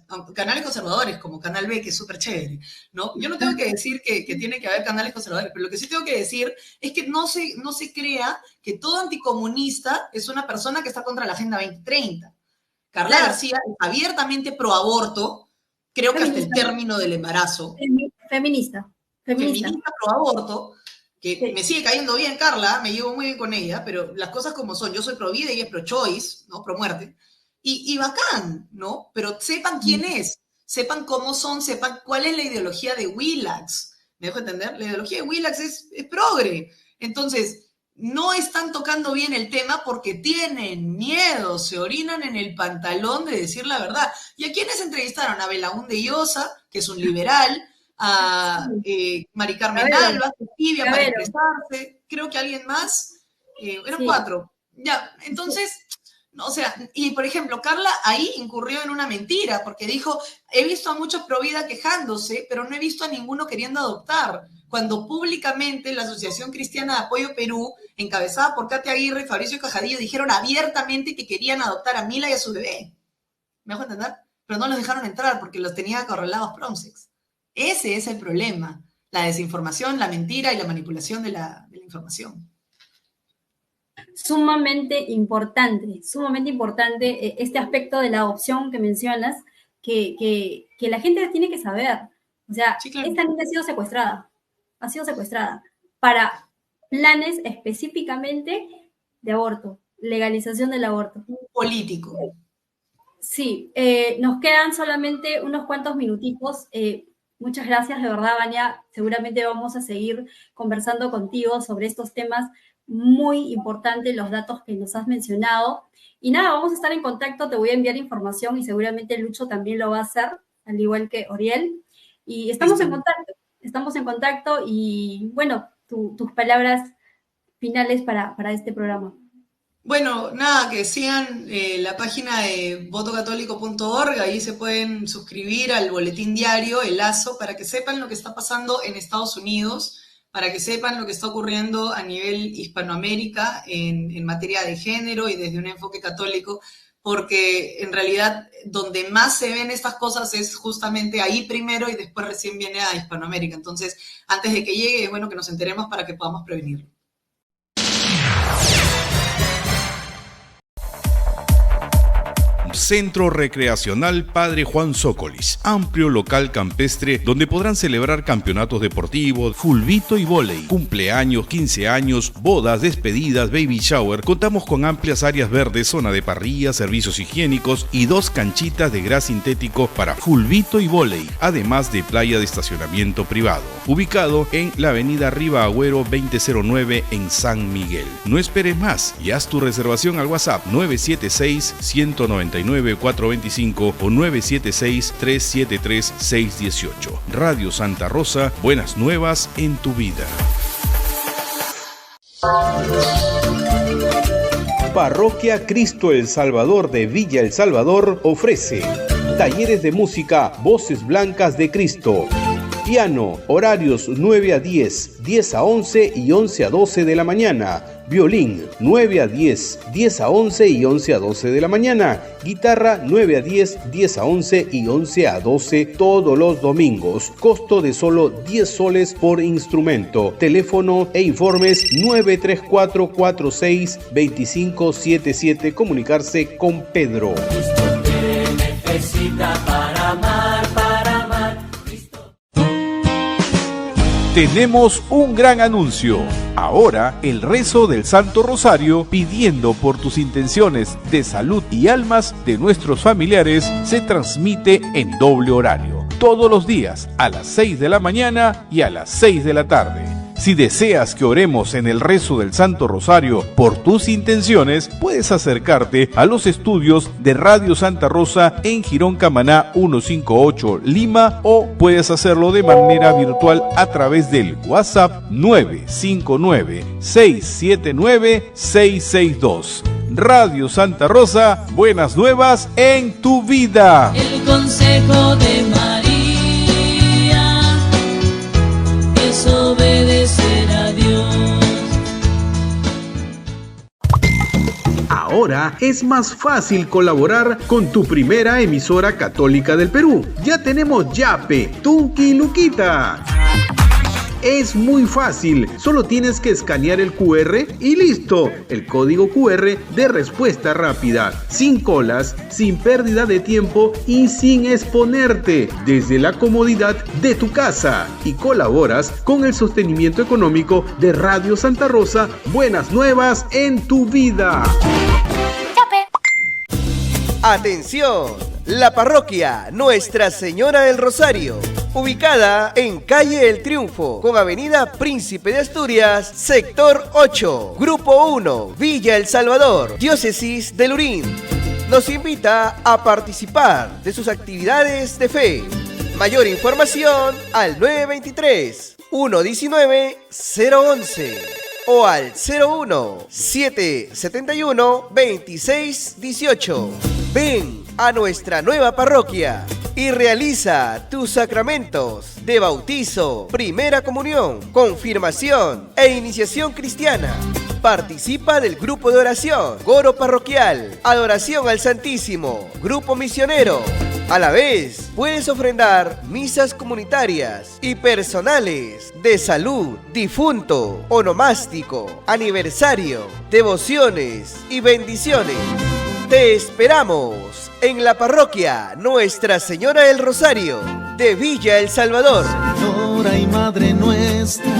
S5: como Canal B, que es súper chévere, ¿no? Yo no tengo que decir que tiene que haber canales conservadores, pero lo que sí tengo que decir es que no se crea que todo anticomunista es una persona que está contra la Agenda 2030. Carla García es abiertamente proaborto, creo que hasta el término del embarazo.
S4: Feminista
S5: proaborto, que me sigue cayendo bien Carla, me llevo muy bien con ella, pero las cosas como son, yo soy pro vida y ella es pro choice, ¿no? Pro muerte, y bacán, ¿no? Pero sepan quién es, sepan cómo son, sepan cuál es la ideología de Willax, ¿me dejo entender? La ideología de Willax es progre, entonces no están tocando bien el tema porque tienen miedo, se orinan en el pantalón de decir la verdad. ¿Y a quiénes entrevistaron? A Belaúnde Llosa, que es un liberal, a Mari Carmen Alba, Tibia para expresarse, creo que alguien más, eran 4. Ya, entonces, o sea, y por ejemplo, Carla ahí incurrió en una mentira, porque dijo, he visto a muchos pro vida quejándose, pero no he visto a ninguno queriendo adoptar, cuando públicamente la Asociación Cristiana de Apoyo Perú, encabezada por Katia Aguirre y Fabricio Cajadillo, dijeron abiertamente que querían adoptar a Mila y a su bebé. ¿Me dejo entender? Pero no los dejaron entrar porque los tenían acorralados Pronsex. Ese es el problema, la desinformación, la mentira y la manipulación de la información.
S4: Sumamente importante este aspecto de la adopción que mencionas, que la gente tiene que saber. O sea,
S5: Sí, claro.
S4: esta niña ha sido secuestrada para planes específicamente de aborto, legalización del aborto.
S5: Político.
S4: Sí, nos quedan solamente unos cuantos minutitos. Muchas gracias, de verdad, Vania. Seguramente vamos a seguir conversando contigo sobre estos temas muy importantes, los datos que nos has mencionado. Y nada, vamos a estar en contacto, te voy a enviar información y seguramente Lucho también lo va a hacer, al igual que Oriel. Y estamos en contacto y bueno, tus palabras finales para este programa.
S5: Bueno, nada, que sigan la página de votocatólico.org, ahí se pueden suscribir al boletín diario, El Lazo, para que sepan lo que está pasando en Estados Unidos, para que sepan lo que está ocurriendo a nivel Hispanoamérica en materia de género y desde un enfoque católico, porque en realidad donde más se ven estas cosas es justamente ahí primero y después recién viene a Hispanoamérica. Entonces, antes de que llegue, es bueno que nos enteremos para que podamos prevenirlo.
S6: Centro Recreacional Padre Juan Zócolis, amplio local campestre donde podrán celebrar campeonatos deportivos, fulbito y vóley, cumpleaños, 15 años, bodas, despedidas, baby shower. Contamos con amplias áreas verdes, zona de parrilla, servicios higiénicos y 2 canchitas de gras sintético para fulbito y vóley, además de playa de estacionamiento privado. Ubicado en la avenida Riva Agüero 2009 en San Miguel. No esperes más y haz tu reservación al WhatsApp 976-199-425 o 976-373-618. Radio Santa Rosa, buenas nuevas en tu vida.
S7: Parroquia Cristo el Salvador de Villa El Salvador ofrece talleres de música Voces Blancas de Cristo. Piano, horarios 9 a 10, 10 a 11 y 11 a 12 de la mañana. Violín, 9 a 10, 10 a 11 y 11 a 12 de la mañana. Guitarra, 9 a 10, 10 a 11 y 11 a 12 todos los domingos. Costo de solo 10 soles por instrumento. Teléfono e informes 934-46-2577. Comunicarse con Pedro.
S8: Cristo te necesita para amar.
S9: Tenemos un gran anuncio. Ahora el rezo del Santo Rosario, pidiendo por tus intenciones de salud y almas de nuestros familiares, se transmite en doble horario, todos los días a las 6 de la mañana y a las 6 de la tarde. Si deseas que oremos en el rezo del Santo Rosario por tus intenciones, puedes acercarte a los estudios de Radio Santa Rosa en Girón Camaná 158 Lima, o puedes hacerlo de manera virtual a través del WhatsApp 959-679-662. Radio Santa Rosa, buenas nuevas en tu vida.
S8: El consejo de María es obedecer a Dios.
S7: Ahora es más fácil colaborar con tu primera emisora católica del Perú. Ya tenemos Yape, Tunki y Luquita. Es muy fácil, solo tienes que escanear el QR y listo, el código QR de respuesta rápida, sin colas, sin pérdida de tiempo y sin exponerte, desde la comodidad de tu casa, y colaboras con el sostenimiento económico de Radio Santa Rosa, buenas nuevas en tu vida.
S10: ¡Atención! La parroquia Nuestra Señora del Rosario, ubicada en Calle El Triunfo, con Avenida Príncipe de Asturias, Sector 8, Grupo 1, Villa El Salvador, Diócesis de Lurín, nos invita a participar de sus actividades de fe. Mayor información al 923-119-011 o al 01-771-2618. Ven a nuestra nueva parroquia y realiza tus sacramentos de bautizo, primera comunión, confirmación e iniciación cristiana. Participa del grupo de oración, coro parroquial, adoración al Santísimo, grupo misionero. A la vez, puedes ofrendar misas comunitarias y personales de salud, difunto, onomástico, aniversario, devociones y bendiciones. ¡Te esperamos en la parroquia Nuestra Señora del Rosario de Villa El Salvador.
S11: Señora y Madre nuestra,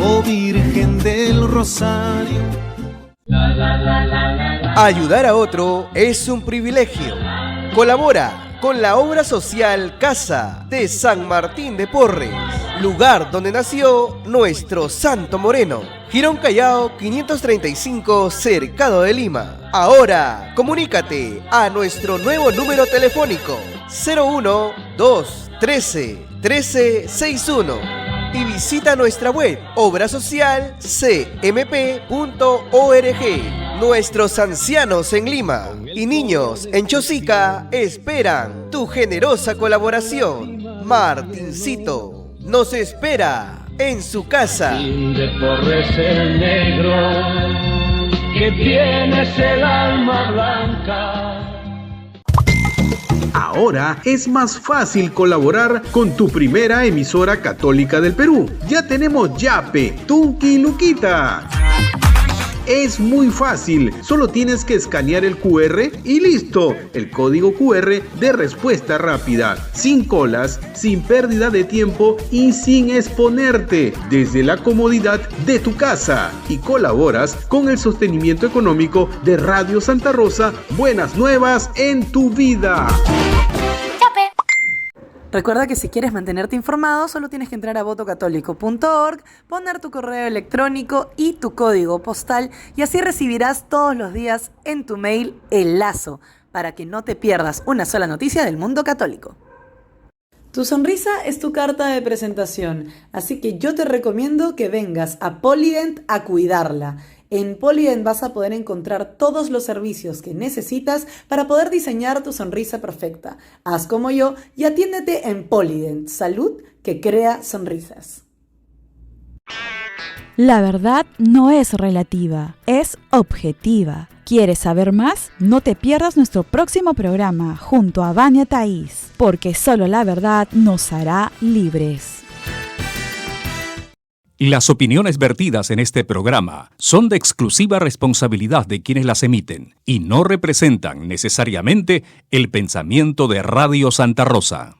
S11: oh Virgen del Rosario.
S10: Ayudar a otro es un privilegio. Colabora con la obra social Casa de San Martín de Porres, lugar donde nació nuestro Santo Moreno. Girón Callao 535, Cercado de Lima. Ahora, comunícate a nuestro nuevo número telefónico 01-213-1361 y visita nuestra web obrasocialcmp.org. Nuestros ancianos en Lima y niños en Chosica esperan tu generosa colaboración. Martincito nos espera en su casa.
S8: De Porres el negro, que tienes el alma blanca.
S7: Ahora es más fácil colaborar con tu primera emisora católica del Perú. Ya tenemos Yape, Tunki y Luquita. Es muy fácil, solo tienes que escanear el QR y listo, el código QR de respuesta rápida, sin colas, sin pérdida de tiempo y sin exponerte, desde la comodidad de tu casa, y colaboras con el sostenimiento económico de Radio Santa Rosa. Buenas nuevas en tu vida.
S2: Recuerda que si quieres mantenerte informado, solo tienes que entrar a votocatólico.org, poner tu correo electrónico y tu código postal, y así recibirás todos los días en tu mail el lazo, para que no te pierdas una sola noticia del mundo católico. Tu sonrisa es tu carta de presentación, así que yo te recomiendo que vengas a Polident a cuidarla. En Polident vas a poder encontrar todos los servicios que necesitas para poder diseñar tu sonrisa perfecta. Haz como yo y atiéndete en Polident. Salud que crea sonrisas.
S3: La verdad no es relativa, es objetiva. ¿Quieres saber más? No te pierdas nuestro próximo programa junto a Vania Thais, porque solo la verdad nos hará libres.
S1: Las opiniones vertidas en este programa son de exclusiva responsabilidad de quienes las emiten y no representan necesariamente el pensamiento de Radio Santa Rosa.